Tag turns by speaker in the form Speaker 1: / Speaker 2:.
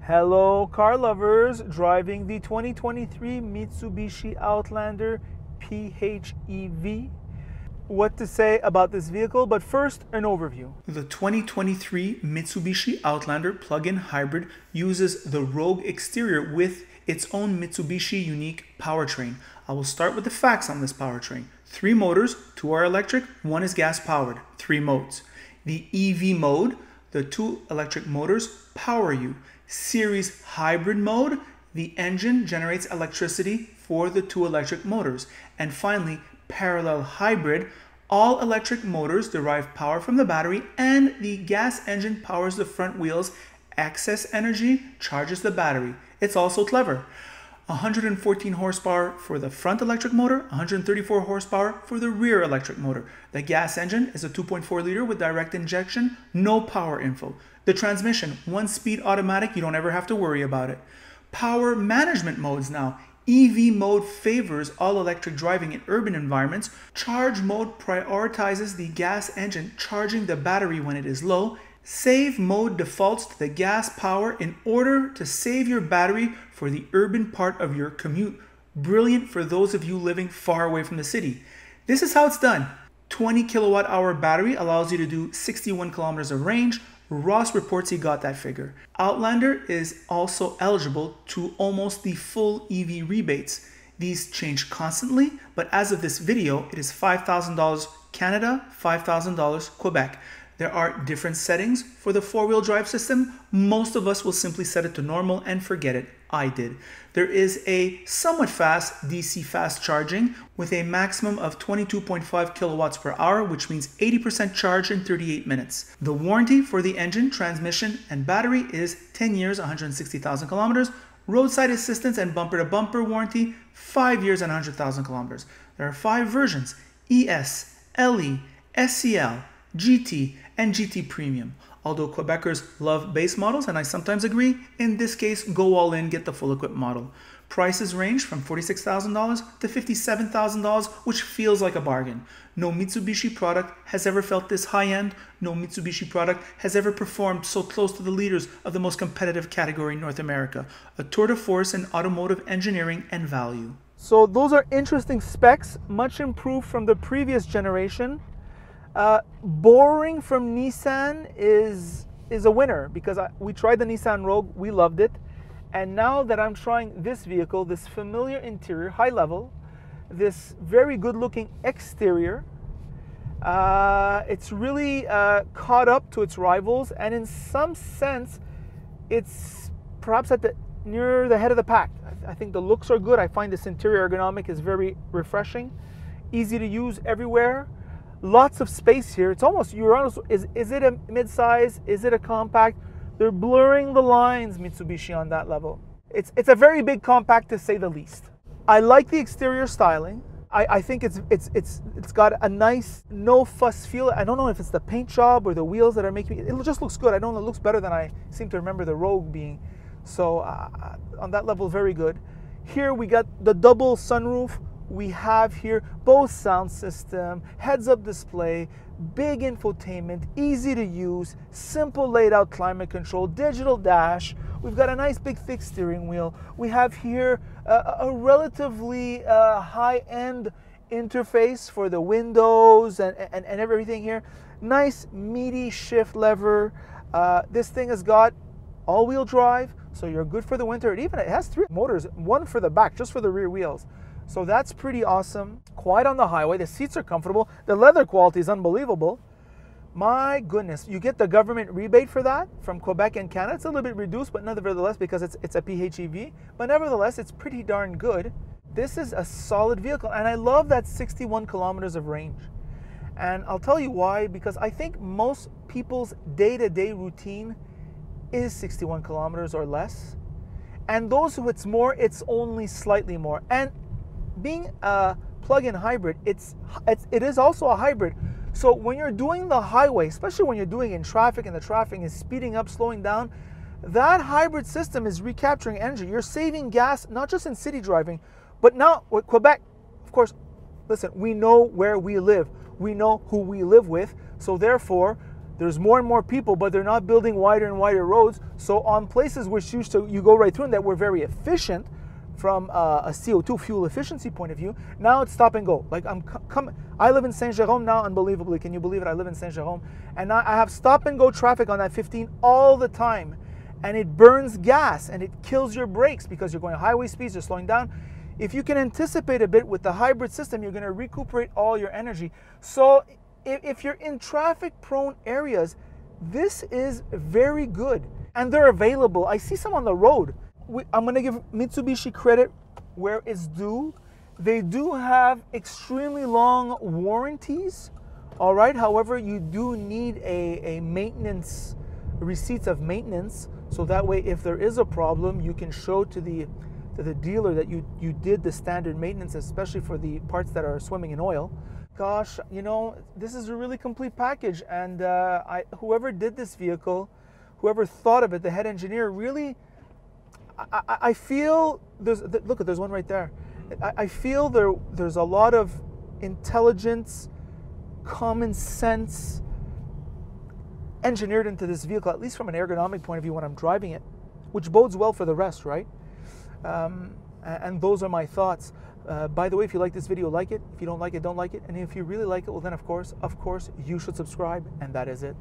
Speaker 1: Hello car lovers, driving the 2023 Mitsubishi Outlander PHEV. What to say about this vehicle, but first an overview. The 2023 Mitsubishi Outlander plug-in hybrid uses the Rogue exterior with its own Mitsubishi unique powertrain. I will start with the facts on this powertrain. 3 motors, 2 are electric, 1 is gas powered, 3 modes. The EV mode, the 2 electric motors power you. Series hybrid mode, the engine generates electricity for the 2 electric motors. And finally, parallel hybrid, all electric motors derive power from the battery and the gas engine powers the front wheels. Excess energy charges the battery. It's also clever. 114 horsepower for the front electric motor, 134 horsepower for the rear electric motor. The gas engine is a 2.4 liter with direct injection, no power info. The transmission, 1-speed automatic, you don't ever have to worry about it. Power management modes now. EV mode favors all electric driving in urban environments. Charge mode prioritizes the gas engine, charging the battery when it is low. Save mode defaults to the gas power in order to save your battery for the urban part of your commute. Brilliant for those of you living far away from the city. This is how it's done. 20 kilowatt hour battery allows you to do 61 kilometers of range. Ross reports he got that figure. Outlander is also eligible to almost the full EV rebates. These change constantly, but as of this video, it is $5,000 Canada, $5,000 Quebec. There are different settings for the 4-wheel drive system. Most of us will simply set it to normal and forget it. I did. There is a somewhat fast DC fast charging with a maximum of 22.5 kilowatts per hour, which means 80% charge in 38 minutes. The warranty for the engine, transmission, and battery is 10 years, 160,000 kilometers. Roadside assistance and bumper-to-bumper warranty, 5 years and 100,000 kilometers. There are 5 versions: ES, LE, SCL, GT, and GT Premium. Although Quebecers love base models, and I sometimes agree, in this case, go all in, get the full equipped model. Prices range from $46,000 to $57,000, which feels like a bargain. No Mitsubishi product has ever felt this high-end. No Mitsubishi product has ever performed so close to the leaders of the most competitive category in North America. A tour de force in automotive engineering and value. So those are interesting specs, much improved from the previous generation. Borrowing from Nissan is a winner because we tried the Nissan Rogue, we loved it. And now that I'm trying this vehicle, this familiar interior, high level, this very good looking exterior, it's really caught up to its rivals, and in some sense it's perhaps near the head of the pack. I think the looks are good. I find this interior ergonomic is very refreshing, easy to use everywhere. Lots of space here. It's almost, is it a mid-size? Is it a compact? They're blurring the lines, Mitsubishi, on that level. It's a very big compact, to say the least. I like the exterior styling. I think it's got a nice, no fuss feel. I don't know if it's the paint job or the wheels that are making it just looks good. I don't know, it looks better than I seem to remember the Rogue being. So on that level, very good. Here we got the double sunroof. We have here Bose sound system, heads-up display, big infotainment, easy to use, simple laid-out climate control, digital dash. We've got a nice big thick steering wheel. We have here a relatively high-end interface for the windows and everything here. Nice meaty shift lever. This thing has got all-wheel drive, so you're good for the winter. It has 3 motors, 1 for the back, just for the rear wheels. So that's pretty awesome. Quiet on the highway. The seats are comfortable. The leather quality is unbelievable. My goodness, you get the government rebate for that from Quebec and Canada. It's a little bit reduced, but nevertheless, because it's a PHEV, but nevertheless, it's pretty darn good. This is a solid vehicle, and I love that 61 kilometers of range. And I'll tell you why, because I think most people's day-to-day routine is 61 kilometers or less. And those who it's more, it's only slightly more. And being a plug-in hybrid, it is also a hybrid. So when you're doing the highway, especially when you're doing in traffic and the traffic is speeding up, slowing down, that hybrid system is recapturing energy. You're saving gas, not just in city driving, but now with Quebec, of course, listen, we know where we live. We know who we live with. So therefore, There's more and more people, but they're not building wider and wider roads. So on places which you go right through and that were very efficient from a CO2 fuel efficiency point of view, now it's stop and go. Like I live in Saint-Jérôme now, unbelievably. Can you believe it? I live in Saint-Jérôme. And now I have stop and go traffic on that 15 all the time. And it burns gas and it kills your brakes because you're going highway speeds, you're slowing down. If you can anticipate a bit with the hybrid system, you're going to recuperate all your energy. So if you're in traffic-prone areas, this is very good. And they're available. I see some on the road. I'm going to give Mitsubishi credit where it's due. They do have extremely long warranties, all right? However, you do need a maintenance, receipts of maintenance, so that way if there is a problem, you can show to the dealer that you did the standard maintenance, especially for the parts that are swimming in oil. Gosh, you know, this is a really complete package, and whoever did this vehicle, whoever thought of it, the head engineer, really, I feel there's one right there. I feel there's a lot of intelligence, common sense engineered into this vehicle, at least from an ergonomic point of view when I'm driving it, which bodes well for the rest, right? And those are my thoughts. By the way, if you like this video, like it. If you don't like it, don't like it. And if you really like it, well then of course, you should subscribe, and that is it.